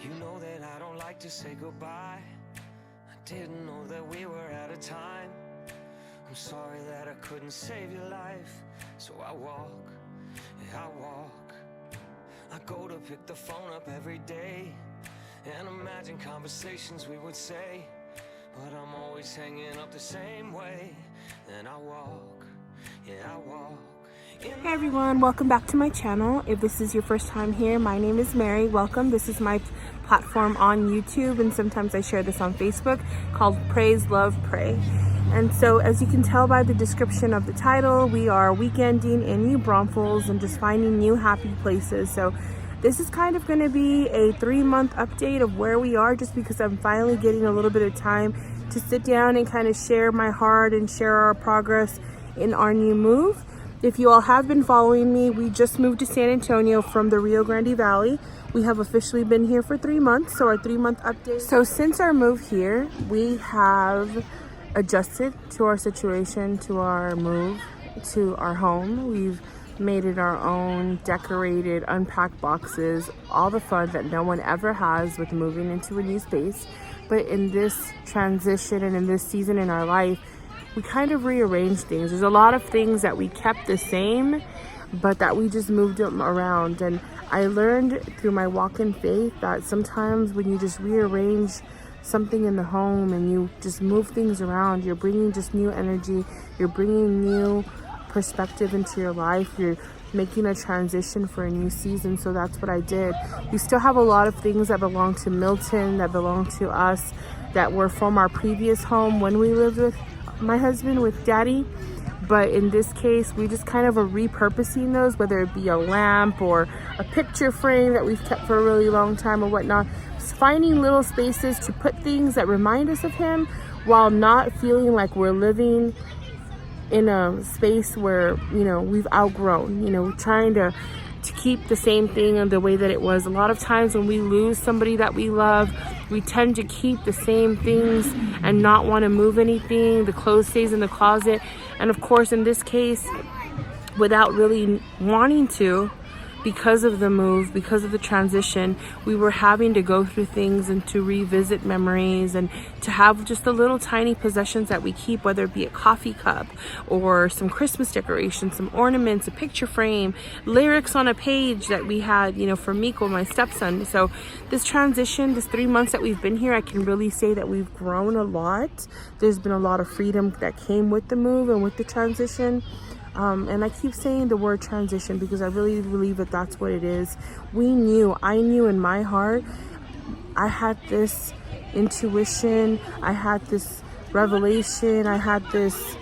You know that I don't like to say goodbye. I didn't know that we were out of time. I'm sorry that I couldn't save your life. So I walk, yeah, I walk. I go to pick the phone up every day and imagine conversations we would say, but I'm always hanging up the same way. Then I walk, yeah, I walk. Hey everyone, welcome back to my channel. If this is your first time here, my name is Mary. Welcome. This is my platform on YouTube, and sometimes I share this on Facebook, called Praise, Love, Pray. And so as you can tell by the description of the title, we are weekending in New Braunfels and just finding new happy places. So this is kind of going to be a 3-month update of where we are, just because I'm finally getting a little bit of time to sit down and kind of share my heart and share our progress in our new move. If you all have been following me, we just moved to San Antonio from the Rio Grande Valley. We have officially been here for 3 months, so our 3-month update. So since our move here, we have adjusted to our situation, to our move, to our home. We've made it our own, decorated, unpacked boxes, all the fun that no one ever has with moving into a new space. But in this transition and in this season in our life, we kind of rearranged things. There's a lot of things that we kept the same, but that we just moved them around. And I learned through my walk in faith that sometimes when you just rearrange something in the home and you just move things around, you're bringing just new energy, you're bringing new perspective into your life, you're making a transition for a new season. So that's what I did. We still have a lot of things that belong to Milton, that belong to us, that were from our previous home when we lived with my husband, with Daddy. But in this case, we just kind of are repurposing those, whether it be a lamp or a picture frame that we've kept for a really long time or whatnot. Just finding little spaces to put things that remind us of him, while not feeling like we're living in a space where, you know, we've outgrown, you know, trying to keep the same thing in the way that it was. A lot of times when we lose somebody that we love, we tend to keep the same things and not want to move anything. The clothes stays in the closet. And of course, in this case, without really wanting to, because of the move, because of the transition, we were having to go through things and to revisit memories and to have just the little tiny possessions that we keep, whether it be a coffee cup or some Christmas decorations, some ornaments, a picture frame, lyrics on a page that we had, you know, for Miko, my stepson. So this transition, this 3 months that we've been here, I can really say that we've grown a lot. There's been a lot of freedom that came with the move and with the transition. And I keep saying the word transition because I really believe that that's what it is. I knew in my heart, I had this intuition, I had this revelation, I had this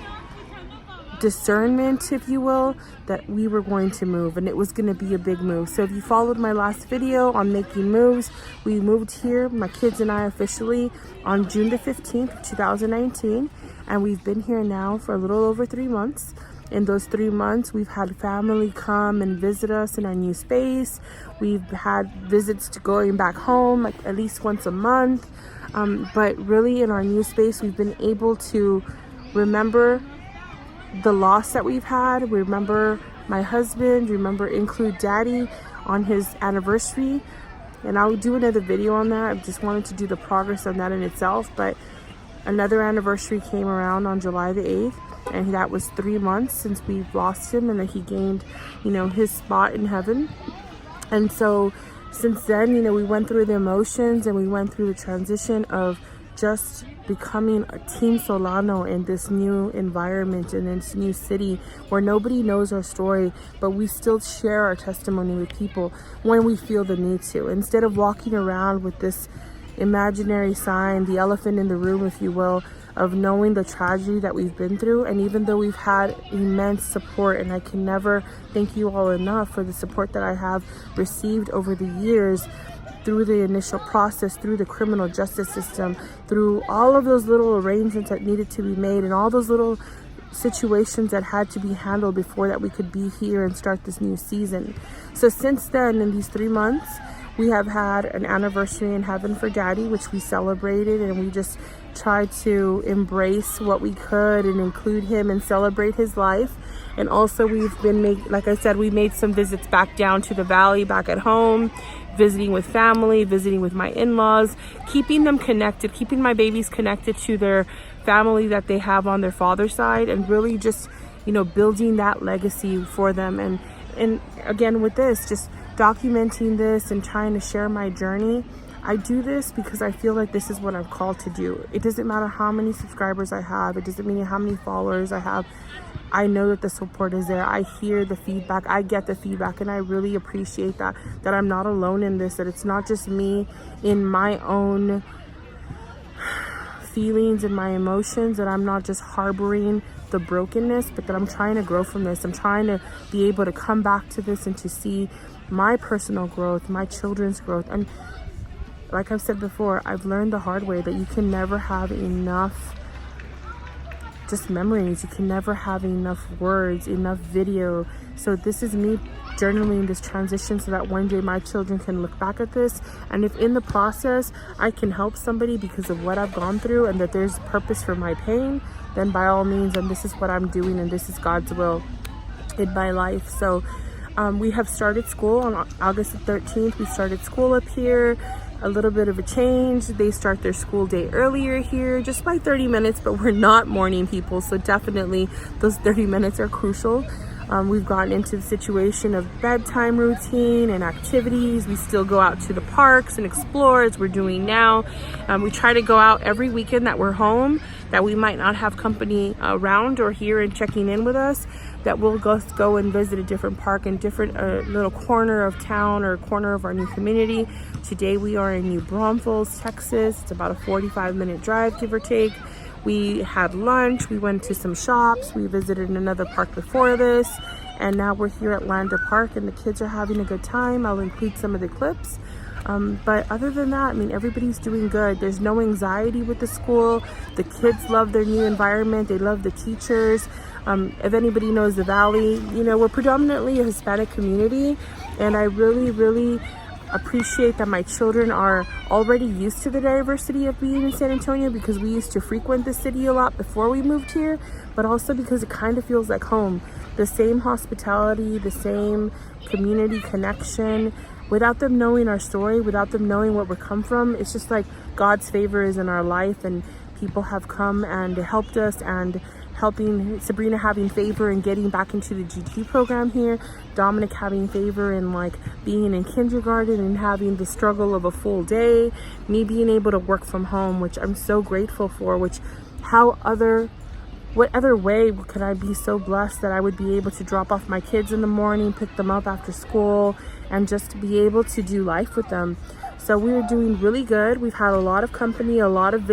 discernment, if you will, that we were going to move and it was going to be a big move. So if you followed my last video on making moves, we moved here, my kids and I, officially on June the 15th, 2019. And we've been here now for a little over 3 months. In those 3 months, we've had family come and visit us in our new space. We've had visits to going back home like at least once a month. But really in our new space, we've been able to remember the loss that we've had. We remember my husband, include Daddy on his anniversary. And I'll do another video on that. I just wanted to do the progress on that in itself. But another anniversary came around on July the 8th. And that was 3 months since we've lost him and that he gained, you know, his spot in heaven. And so since then, you know, we went through the emotions and we went through the transition of just becoming a Team Solano in this new environment, in this new city where nobody knows our story, but we still share our testimony with people when we feel the need to. Instead of walking around with this imaginary sign, the elephant in the room, if you will, of knowing the tragedy that we've been through. And even though we've had immense support, and I can never thank you all enough for the support that I have received over the years, through the initial process, through the criminal justice system, through all of those little arrangements that needed to be made and all those little situations that had to be handled before that we could be here and start this new season. So since then, in these 3 months, we have had an anniversary in heaven for Daddy, which we celebrated, and we just tried to embrace what we could and include him and celebrate his life. And also we've been like I said, we made some visits back down to the valley, back at home, visiting with family, visiting with my in-laws, keeping them connected, keeping my babies connected to their family that they have on their father's side, and really just, you know, building that legacy for them. And again, with this, just documenting this and trying to share my journey. I do this because I feel like this is what I'm called to do. It doesn't matter how many subscribers I have. It doesn't mean how many followers I have. I know that the support is there. I hear the feedback. I get the feedback, and I really appreciate that I'm not alone in this, that it's not just me in my own feelings and my emotions, that I'm not just harboring the brokenness, but that I'm trying to grow from this. I'm trying to be able to come back to this and to see my personal growth, my children's growth. And like I've said before, I've learned the hard way that you can never have enough just memories. You can never have enough words, enough video. So this is me journaling this transition so that one day my children can look back at this, and if in the process I can help somebody because of what I've gone through, and that there's purpose for my pain, then by all means, and this is what I'm doing, and this is God's will in my life. So we have started school on August the 13th. We started school up here. A little bit of a change. They start their school day earlier here, just by 30 minutes, but we're not morning people, so definitely those 30 minutes are crucial. We've gotten into the situation of bedtime routine and activities. We still go out to the parks and explore, as we're doing now. We try to go out every weekend that we're home, that we might not have company around or here and checking in with us, that we'll go and visit a different park in different little corner of town or corner of our new community. Today we are in New Braunfels, Texas. It's about a 45-minute drive, give or take. We had lunch, we went to some shops, we visited another park before this, and now we're here at Landa Park, and the kids are having a good time. I'll include some of the clips. But other than that, I mean, everybody's doing good. There's no anxiety with the school. The kids love their new environment. They love the teachers. If anybody knows the Valley, you know, we're predominantly a Hispanic community, and I really, really appreciate that my children are already used to the diversity of being in San Antonio, because we used to frequent the city a lot before we moved here, but also because it kind of feels like home. The same hospitality, the same community connection. Without them knowing our story, without them knowing where we come from, it's just like God's favor is in our life, and people have come and helped us, and helping Sabrina having favor in getting back into the GT program here, Dominic having favor in like being in kindergarten and having the struggle of a full day, me being able to work from home, which I'm so grateful for, which what other way could I be so blessed that I would be able to drop off my kids in the morning, pick them up after school, and just be able to do life with them. So we're doing really good. We've had a lot of company, a lot of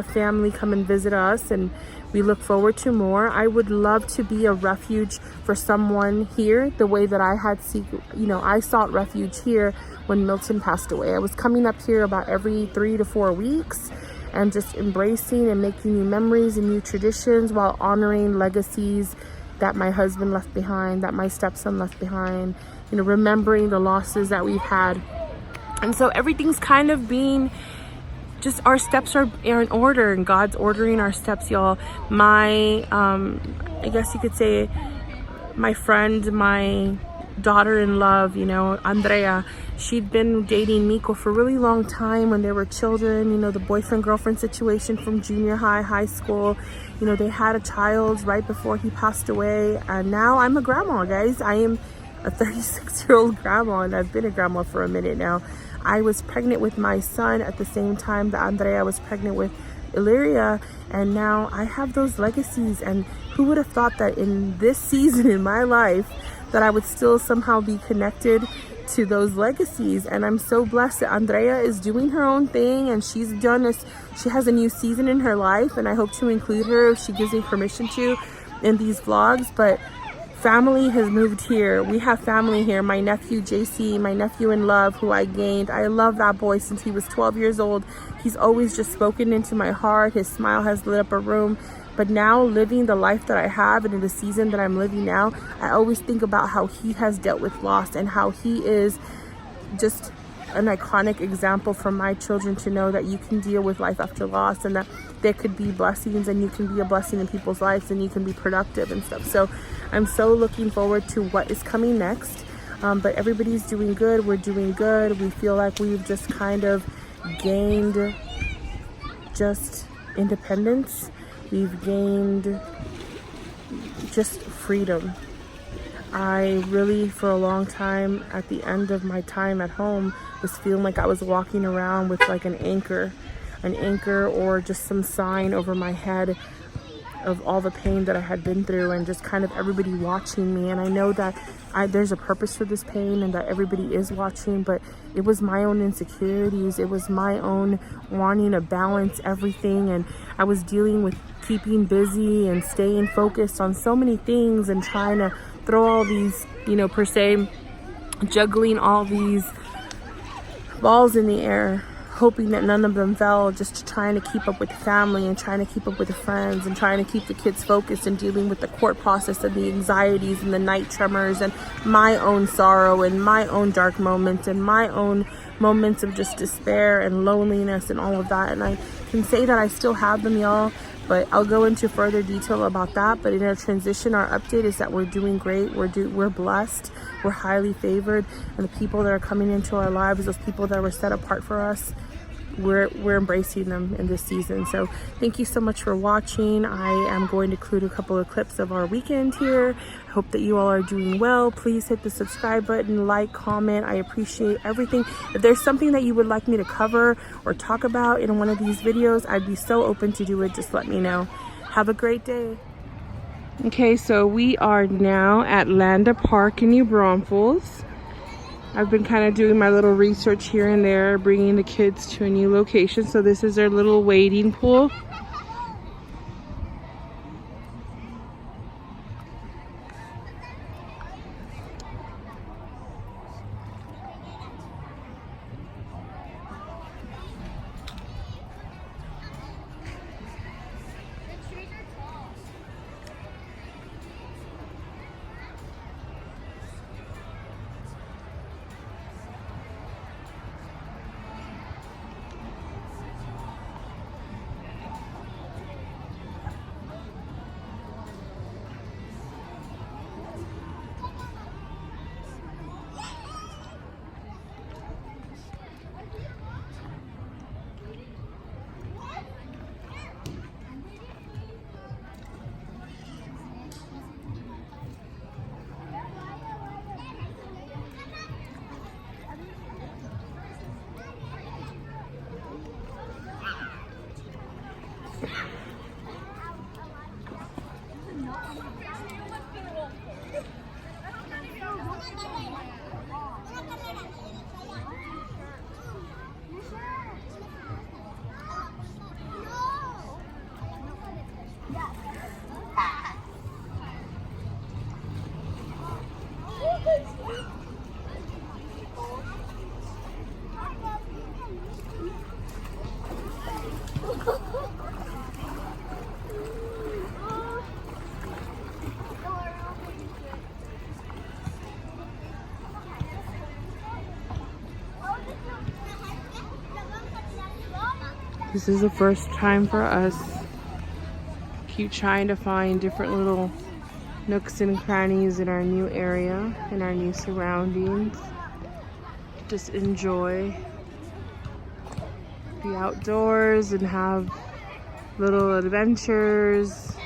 family come and visit us, and we look forward to more. I would love to be a refuge for someone here, the way that I sought refuge here when Milton passed away. I was coming up here about every 3 to 4 weeks, and just embracing and making new memories and new traditions while honoring legacies that my husband left behind, that my stepson left behind, you know, remembering the losses that we've had. And so everything's kind of being, just our steps are in order, and God's ordering our steps, y'all. My, I guess you could say, my friend, my daughter-in-love, you know, Andrea, she'd been dating Miko for a really long time when they were children, you know, the boyfriend-girlfriend situation from junior high school. You know, they had a child right before he passed away, and now I'm a grandma, guys. I am a 36-year-old grandma, and I've been a grandma for a minute now. I was pregnant with my son at the same time that Andrea was pregnant with Illyria, and now I have those legacies. And who would have thought that in this season in my life that I would still somehow be connected to those legacies? And I'm so blessed that Andrea is doing her own thing, and she has a new season in her life, and I hope to include her if she gives me permission to in these vlogs. But family has moved here. We have family here. My nephew JC, my nephew in love, who I gained. I love that boy since he was 12 years old. He's always just spoken into my heart. His smile has lit up a room. But now, living the life that I have and in the season that I'm living now, I always think about how he has dealt with loss, and how he is just an iconic example for my children to know that you can deal with life after loss, and that there could be blessings, and you can be a blessing in people's lives, and you can be productive and stuff. So I'm so looking forward to what is coming next. But everybody's doing good. We're doing good. We feel like we've just kind of gained just independence. We've gained just freedom. I really, for a long time, at the end of my time at home, was feeling like I was walking around with like an anchor or just some sign over my head of all the pain that I had been through, and just kind of everybody watching me. And I know that there's a purpose for this pain and that everybody is watching, but it was my own insecurities. It was my own wanting to balance everything. And I was dealing with keeping busy and staying focused on so many things and trying to throw all these, per se, juggling all these balls in the air, hoping that none of them fell, just trying to keep up with family and trying to keep up with the friends and trying to keep the kids focused and dealing with the court process and the anxieties and the night tremors and my own sorrow and my own dark moments and my own moments of just despair and loneliness and all of that. And I can say that I still have them, y'all, but I'll go into further detail about that. But in our transition, our update is that we're doing great. We're blessed. We're highly favored. And the people that are coming into our lives, those people that were set apart for us, we're embracing them in this season. So thank you so much for watching. I am going to include a couple of clips of our weekend here. I hope that you all are doing well. Please hit the subscribe button, like, comment. I appreciate everything. If there's something that you would like me to cover or talk about in one of these videos, I'd be so open to do it. Just let me know. Have a great day. Okay, so we are now at Landa Park in New Braunfels. I've been kind of doing my little research here and there, bringing the kids to a new location. So this is their little wading pool. This is the first time for us. Keep trying to find different little nooks and crannies in our new area, in our new surroundings. Just enjoy the outdoors and have little adventures,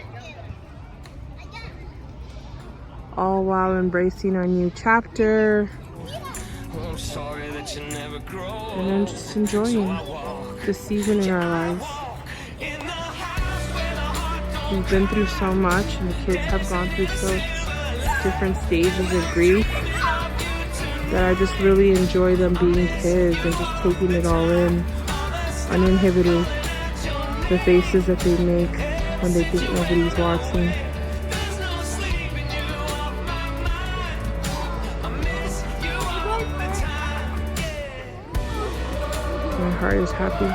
all while embracing our new chapter. And then just enjoying this season in our lives. We've been through so much, and the kids have gone through so different stages of grief that I just really enjoy them being kids and just taking it all in, uninhibited. The faces that they make when they think nobody's watching. My heart is happy.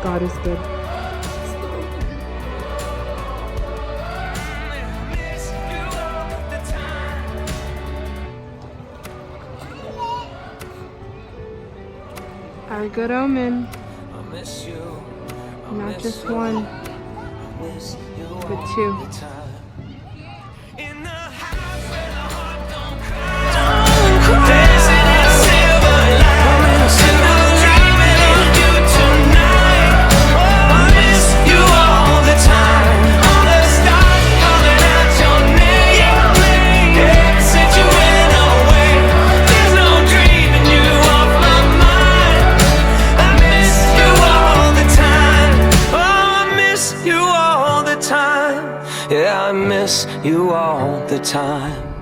God is good. Are a good omen. Not just one, but two. you all the time.